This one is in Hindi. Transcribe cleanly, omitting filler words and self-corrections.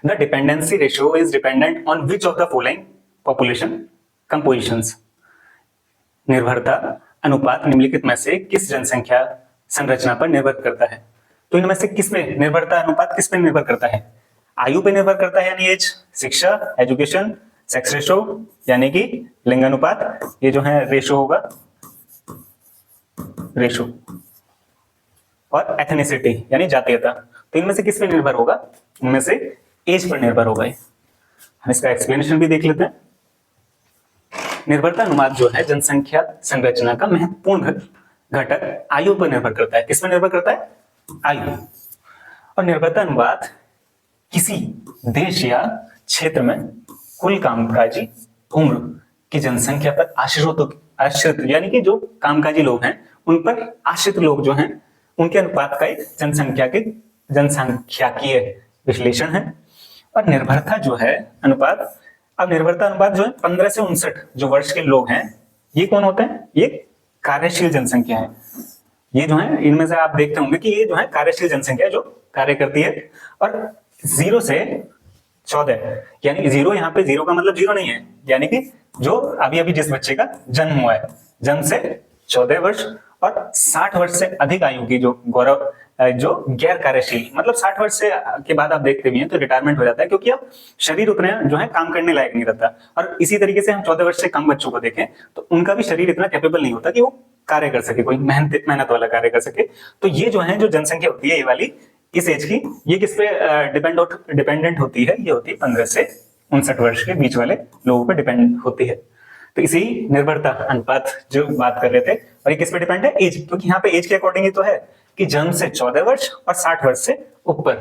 The dependency ratio is dependent on which of the following population compositions. निर्भरता अनुपात निम्नलिखित में से किस जनसंख्या संरचना पर निर्भर करता है? तो इनमें से किस पे निर्भरता अनुपात किस पे निर्भर करता है? आयु पे निर्भर करता है, यानी एज, शिक्षा, एजुकेशन, सेक्स रेशो यानी कि लिंगानुपात, ये जो है रेशो होगा, रेशो, और एथनिसिटी यानी जातीयता। तो इनमें से किस पे निर्भर होगा? इनमें से एज पर निर्भर होगा। हम इसका एक्सप्लेनेशन भी देख लेते हैं। निर्भरता अनुपात जो है जनसंख्या संरचना का महत्वपूर्ण घटक आयु पर निर्भर करता है। किस पर निर्भर करता है? आयु। और निर्भरता अनुपात किसी देश या क्षेत्र में कुल कामकाजी उम्र की जनसंख्या पर आश्रित यानी कि जो कामकाजी लोग हैं उन पर आश्रित लोग जो हैं उनके अनुपात का एक जनसांख्यिकीय विश्लेषण है। और निर्भरता जो है अनुपात, अब निर्भरता अनुपात जो है 15 से 59 जो वर्ष के लोग हैं, ये कौन होते हैं? ये कार्यशील जनसंख्या है। ये जो है इनमें से आप देखते होंगे कि ये जो है कार्यशील जनसंख्या जो कार्य करती है। और 0 से 14 यानी 0 यहाँ पे 0 का मतलब 0 नहीं है, यानी कि जो अभी अभी जिस बच्चे का जन्म हुआ है, जन्म से 14 वर्ष और 60 वर्ष से अधिक आयु की जो गैर कार्यशील, मतलब 60 वर्ष से के बाद आप देखते भी हैं तो रिटायरमेंट हो जाता है, क्योंकि अब शरीर उतने जो है काम करने लायक नहीं रहता। और इसी तरीके से हम 14 वर्ष से कम बच्चों को देखें तो उनका भी शरीर इतना कैपेबल नहीं होता कि वो कार्य कर सके, कोई मेहनत वाला कार्य कर सके। तो ये जो है जो जनसंख्या होती है ये वाली इस एज की, ये किस पे डिपेंडेंट होती है? ये होती है 15 से 59 वर्ष के बीच वाले लोगों पे डिपेंड होती है। तो इसी निर्भरता अनुपात जो बात कर रहे थे, और ये किस पे डिपेंड है? एज, क्योंकि यहाँ पे एज के अकॉर्डिंग ही तो है कि जन्म से 14 वर्ष और 60 वर्ष से ऊपर